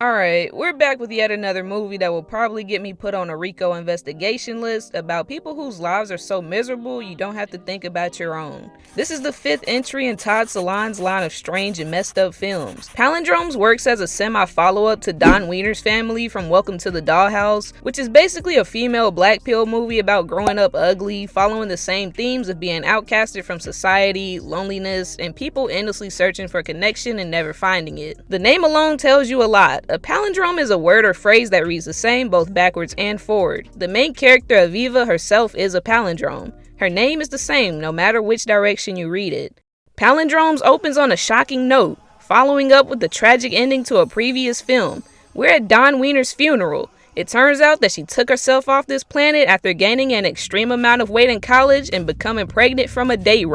Alright, we're back with yet another movie that will probably get me put on a RICO investigation list about people whose lives are so miserable you don't have to think about your own. This is the 5th entry in Todd Solondz' line of strange and messed up films. Palindromes works as a semi-follow-up to Don Wiener's family from Welcome to the Dollhouse, which is basically a female black pill movie about growing up ugly, following the same themes of being outcasted from society, loneliness, and people endlessly searching for connection and never finding it. The name alone tells you a lot. A palindrome is a word or phrase that reads the same both backwards and forward. The main character, Aviva, herself is a palindrome. Her name is the same no matter which direction you read it. Palindromes opens on a shocking note, following up with the tragic ending to a previous film. We're at Don Wiener's funeral. It turns out that she took herself off this planet after gaining an extreme amount of weight in college and becoming pregnant from a date rape.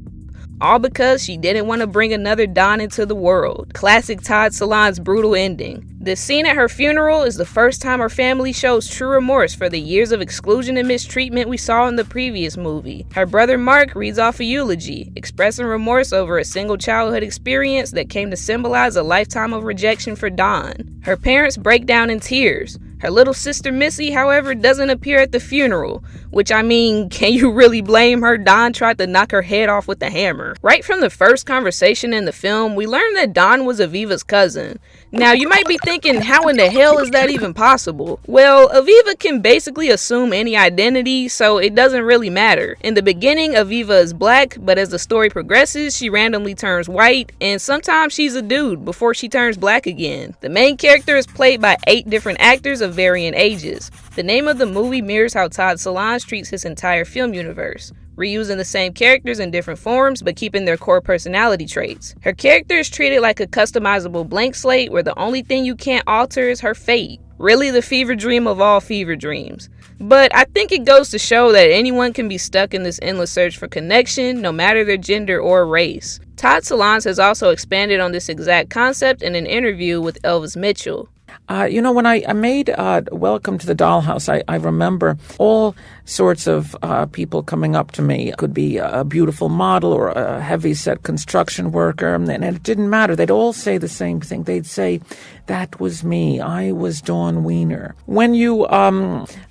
All because she didn't want to bring another Don into the world. Classic Todd Solondz brutal ending. The scene at her funeral is the first time her family shows true remorse for the years of exclusion and mistreatment we saw in the previous movie. Her brother Mark reads off a eulogy, expressing remorse over a single childhood experience that came to symbolize a lifetime of rejection for Don. Her parents break down in tears. Her little sister Missy, however, doesn't appear at the funeral, which, I mean, can you really blame her? Don tried to knock her head off with a hammer. Right from the first conversation in the film, we learned that Don was Aviva's cousin. Now, you might be thinking, how in the hell is that even possible? Well, Aviva can basically assume any identity, so it doesn't really matter. In the beginning, Aviva is black, but as the story progresses, she randomly turns white, and sometimes she's a dude before she turns black again. The main character is played by 8 different actors of varying ages. The name of the movie mirrors how Todd Solondz treats his entire film universe, reusing the same characters in different forms but keeping their core personality traits. Her character is treated like a customizable blank slate where the only thing you can't alter is her fate. Really the fever dream of all fever dreams. But I think it goes to show that anyone can be stuck in this endless search for connection, no matter their gender or race. Todd Solondz has also expanded on this exact concept in an interview with Elvis Mitchell. When I made Welcome to the Dollhouse, I remember all sorts of people coming up to me. It could be a beautiful model or a heavy-set construction worker, and it didn't matter. They'd all say the same thing. They'd say, that was me. I was Dawn Wiener. When you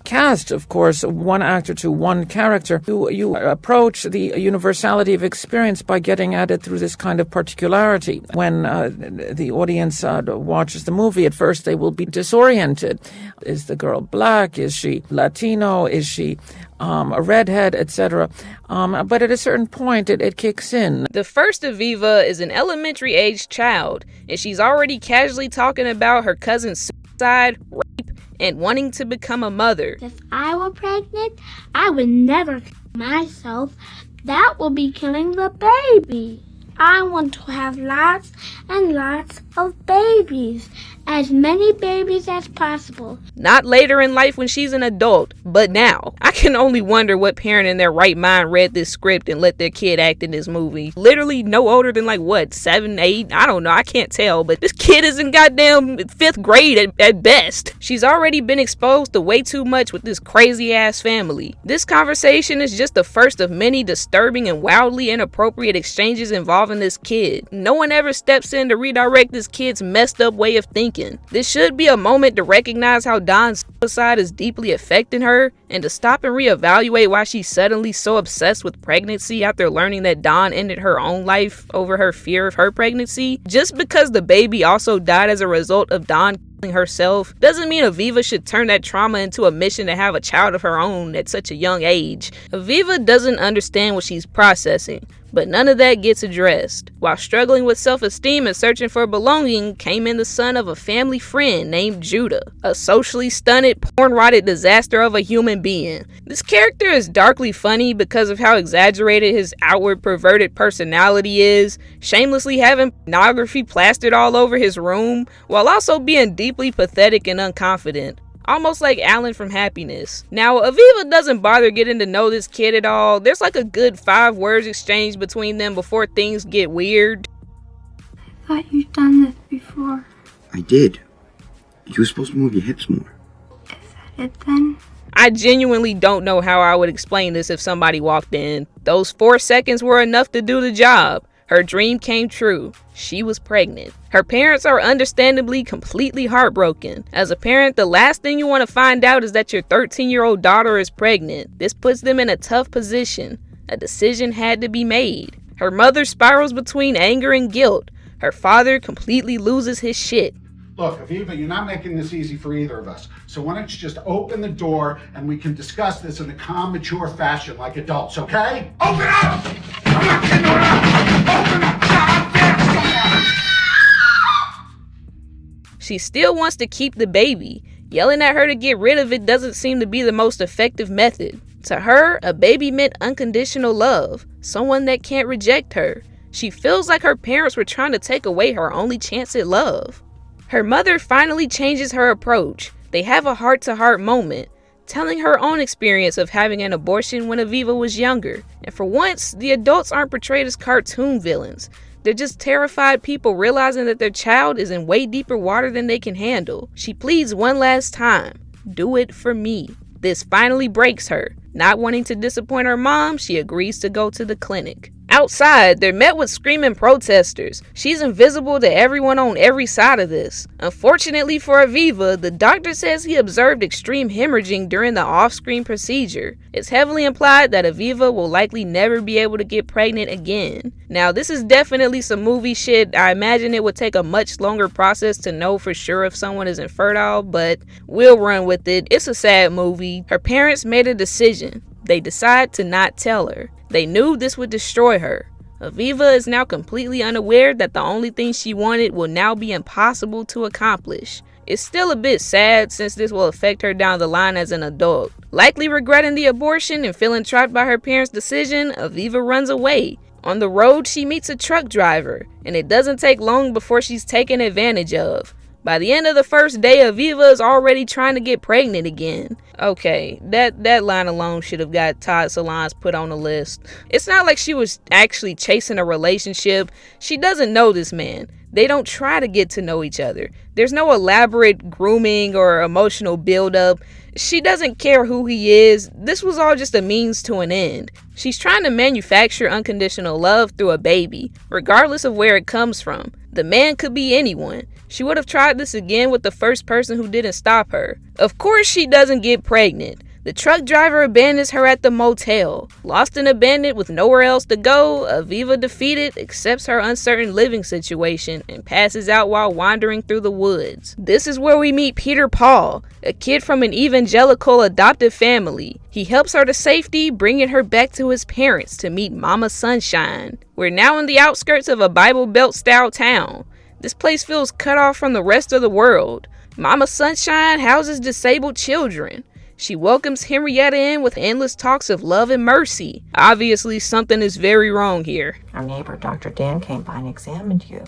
cast, of course, one actor to one character, you approach the universality of experience by getting at it through this kind of particularity. When the audience watches the movie, at first they will be disoriented. Is the girl black? Is she Latino? Is she a redhead, etc.? But at a certain point, it kicks in. The first Aviva is an elementary-aged child, and she's already casually talking about her cousin's suicide, rape, and wanting to become a mother. If I were pregnant, I would never kill myself. That would be killing the baby. I want to have lots and lots of babies. As many babies as possible. Not later in life when she's an adult, but now. I can only wonder what parent in their right mind read this script and let their kid act in this movie. Literally no older than 7, 8? I don't know, I can't tell, but this kid is in goddamn 5th grade at best. She's already been exposed to way too much with this crazy ass family. This conversation is just the first of many disturbing and wildly inappropriate exchanges involving this kid. No one ever steps in to redirect this kid's messed up way of thinking. This should be a moment to recognize how Don's suicide is deeply affecting her and to stop and reevaluate why she's suddenly so obsessed with pregnancy after learning that Don ended her own life over her fear of her pregnancy. Just because the baby also died as a result of Don killing herself doesn't mean Aviva should turn that trauma into a mission to have a child of her own at such a young age. Aviva doesn't understand what she's processing, but none of that gets addressed. While struggling with self-esteem and searching for belonging came in the son of a family friend named Judah, a socially stunted, porn-rotted disaster of a human being. This character is darkly funny because of how exaggerated his outward perverted personality is, shamelessly having pornography plastered all over his room, while also being deeply pathetic and unconfident. Almost like Alan from Happiness. Now, Aviva doesn't bother getting to know this kid at all. There's a good 5 words exchanged between them before things get weird. I thought you'd done this before. I did. You were supposed to move your hips more. Is that it then? I genuinely don't know how I would explain this if somebody walked in. Those 4 seconds were enough to do the job. Her dream came true. She was pregnant. Her parents are understandably completely heartbroken. As a parent, the last thing you want to find out is that your 13-year-old daughter is pregnant. This puts them in a tough position. A decision had to be made. Her mother spirals between anger and guilt. Her father completely loses his shit. Look, Aviva, you're not making this easy for either of us. So why don't you just open the door and we can discuss this in a calm, mature fashion like adults, okay? Open up! I'm not kidding around! Open up! Goddamn! She still wants to keep the baby. Yelling at her to get rid of it doesn't seem to be the most effective method. To her, a baby meant unconditional love, someone that can't reject her. She feels like her parents were trying to take away her only chance at love. Her mother finally changes her approach. They have a heart-to-heart moment, telling her own experience of having an abortion when Aviva was younger. And for once, the adults aren't portrayed as cartoon villains. They're just terrified people realizing that their child is in way deeper water than they can handle. She pleads one last time, "Do it for me." This finally breaks her. Not wanting to disappoint her mom, she agrees to go to the clinic. Outside, they're met with screaming protesters. She's invisible to everyone on every side of this. Unfortunately for Aviva, the doctor says he observed extreme hemorrhaging during the off-screen procedure. It's heavily implied that Aviva will likely never be able to get pregnant again. Now, this is definitely some movie shit. I imagine it would take a much longer process to know for sure if someone is infertile, but we'll run with it. It's a sad movie. Her parents made a decision. They decide to not tell her. They knew this would destroy her. Aviva is now completely unaware that the only thing she wanted will now be impossible to accomplish. It's still a bit sad since this will affect her down the line as an adult. Likely regretting the abortion and feeling trapped by her parents' decision, Aviva runs away. On the road, she meets a truck driver, and it doesn't take long before she's taken advantage of. By the end of the first day, Aviva is already trying to get pregnant again. Okay, that line alone should have got Todd Solondz put on the list. It's not like she was actually chasing a relationship. She doesn't know this man. They don't try to get to know each other. There's no elaborate grooming or emotional buildup. She doesn't care who he is. This was all just a means to an end. She's trying to manufacture unconditional love through a baby, regardless of where it comes from. The man could be anyone. She would have tried this again with the first person who didn't stop her. Of course she doesn't get pregnant. The truck driver abandons her at the motel. Lost and abandoned with nowhere else to go, Aviva, defeated, accepts her uncertain living situation and passes out while wandering through the woods. This is where we meet Peter Paul, a kid from an evangelical adoptive family. He helps her to safety, bringing her back to his parents to meet Mama Sunshine. We're now in the outskirts of a Bible Belt style town. This place feels cut off from the rest of the world. Mama Sunshine houses disabled children. She welcomes Henrietta in with endless talks of love and mercy. Obviously, something is very wrong here. Our neighbor, Dr. Dan, came by and examined you.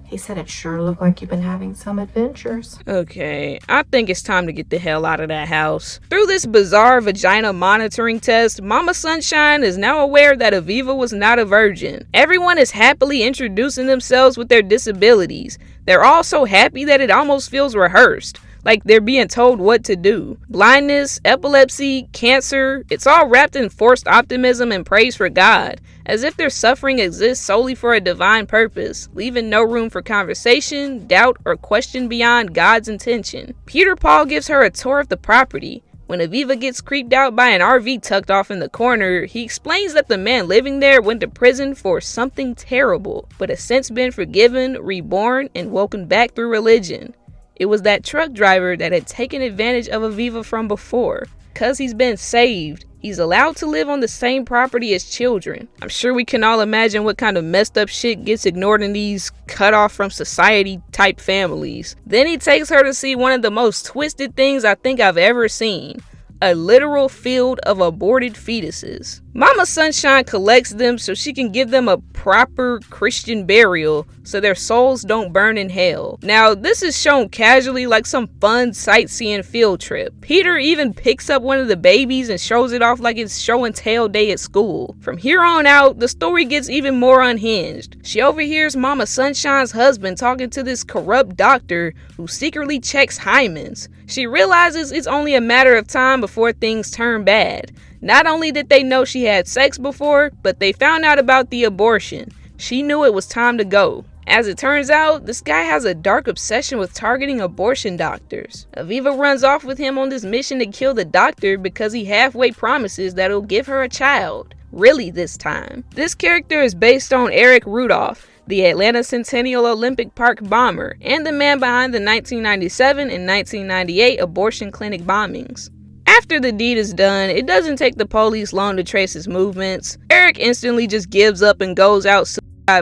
He said it sure looked like you've been having some adventures. Okay, I think it's time to get the hell out of that house. Through this bizarre vagina monitoring test, Mama Sunshine is now aware that Aviva was not a virgin. Everyone is happily introducing themselves with their disabilities. They're all so happy that it almost feels rehearsed, like they're being told what to do. Blindness, epilepsy, cancer, it's all wrapped in forced optimism and praise for God, as if their suffering exists solely for a divine purpose, leaving no room for conversation, doubt, or question beyond God's intention. Peter Paul gives her a tour of the property. When Aviva gets creeped out by an RV tucked off in the corner, he explains that the man living there went to prison for something terrible, but has since been forgiven, reborn, and woken back through religion. It was that truck driver that had taken advantage of Aviva from before. Because he's been saved, he's allowed to live on the same property as children. I'm sure we can all imagine what kind of messed up shit gets ignored in these cut off from society type families. Then he takes her to see one of the most twisted things I think I've ever seen. A literal field of aborted fetuses. Mama Sunshine collects them so she can give them a proper Christian burial so their souls don't burn in hell. Now, this is shown casually like some fun sightseeing field trip. Peter even picks up one of the babies and shows it off like it's show and tell day at school. From here on out, the story gets even more unhinged. She overhears Mama Sunshine's husband talking to this corrupt doctor who secretly checks hymens. She realizes it's only a matter of time before things turn bad. Not only did they know she had sex before, but they found out about the abortion. She knew it was time to go. As it turns out, this guy has a dark obsession with targeting abortion doctors. Aviva runs off with him on this mission to kill the doctor because he halfway promises that he'll give her a child. Really this time. This character is based on Eric Rudolph, the Atlanta Centennial Olympic Park bomber, and the man behind the 1997 and 1998 abortion clinic bombings. After the deed is done, it doesn't take the police long to trace his movements. Eric instantly just gives up and goes out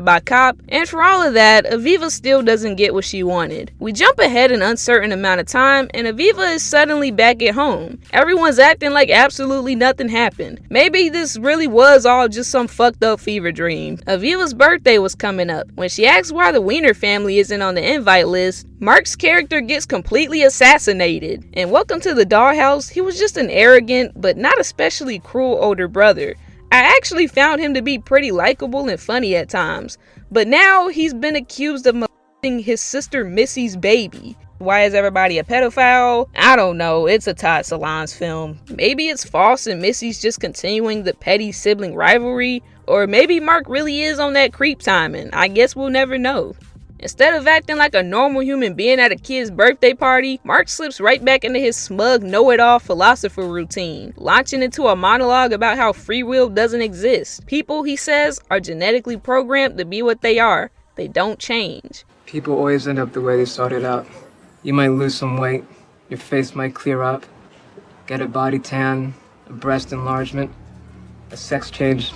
by cop, and for all of that, Aviva still doesn't get what she wanted. We jump ahead an uncertain amount of time, and Aviva is suddenly back at home. Everyone's acting like absolutely nothing happened. Maybe this really was all just some fucked up fever dream. Aviva's birthday was coming up. When she asks why the Wiener family isn't on the invite list, Mark's character gets completely assassinated. And welcome to the Dollhouse, he was just an arrogant, but not especially cruel older brother. I actually found him to be pretty likable and funny at times, but now he's been accused of molesting his sister Missy's baby. Why is everybody a pedophile? I don't know, it's a Todd Solondz film. Maybe it's false and Missy's just continuing the petty sibling rivalry, or maybe Mark really is on that creep timing. I guess we'll never know. Instead of acting like a normal human being at a kid's birthday party, Mark slips right back into his smug know-it-all philosopher routine, launching into a monologue about how free will doesn't exist. People, he says, are genetically programmed to be what they are. They don't change. People always end up the way they started out. You might lose some weight, your face might clear up, get a body tan, a breast enlargement. A sex change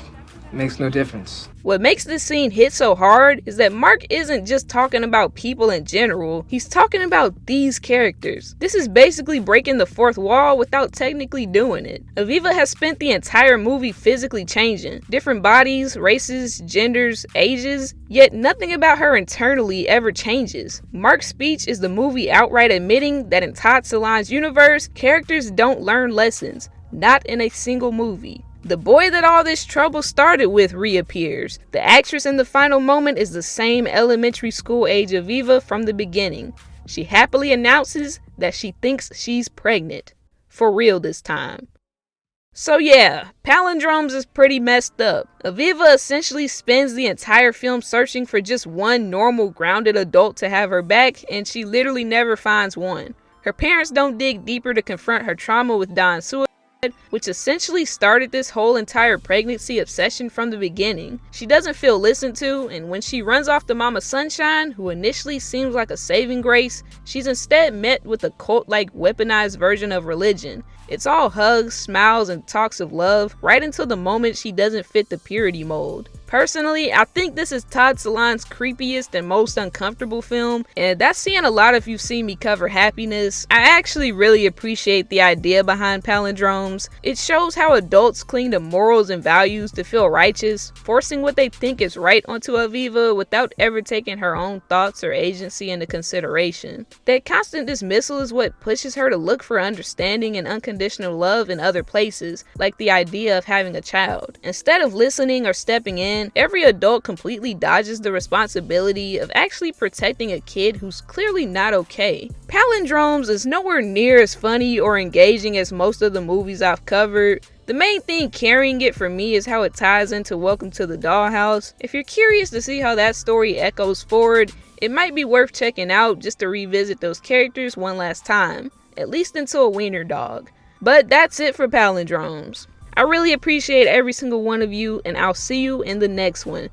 makes no difference. What makes this scene hit so hard is that Mark isn't just talking about people in general, he's talking about these characters. This is basically breaking the fourth wall without technically doing it. Aviva has spent the entire movie physically changing. Different bodies, races, genders, ages, yet nothing about her internally ever changes. Mark's speech is the movie outright admitting that in Todd Solondz' universe, characters don't learn lessons. Not in a single movie. The boy that all this trouble started with reappears. The actress in the final moment is the same elementary school age Aviva from the beginning. She happily announces that she thinks she's pregnant. For real this time. So yeah, Palindromes is pretty messed up. Aviva essentially spends the entire film searching for just one normal, grounded adult to have her back, and she literally never finds one. Her parents don't dig deeper to confront her trauma with Don's suicide, which essentially started this whole entire pregnancy obsession from the beginning. She doesn't feel listened to, and when she runs off to Mama Sunshine, who initially seems like a saving grace, she's instead met with a cult-like weaponized version of religion. It's all hugs, smiles, and talks of love, right until the moment she doesn't fit the purity mold. Personally, I think this is Todd Solondz' creepiest and most uncomfortable film, and that's seeing a lot of you see me cover happiness. I actually really appreciate the idea behind Palindromes. It shows how adults cling to morals and values to feel righteous, forcing what they think is right onto Aviva without ever taking her own thoughts or agency into consideration. That constant dismissal is what pushes her to look for understanding and unconditional love in other places, like the idea of having a child. Instead of listening or stepping in, every adult completely dodges the responsibility of actually protecting a kid who's clearly not okay. Palindromes is nowhere near as funny or engaging as most of the movies I've covered. The main thing carrying it for me is how it ties into Welcome to the Dollhouse. If you're curious to see how that story echoes forward, it might be worth checking out just to revisit those characters one last time, at least until a wiener dog. But that's it for Palindromes. I really appreciate every single one of you, and I'll see you in the next one.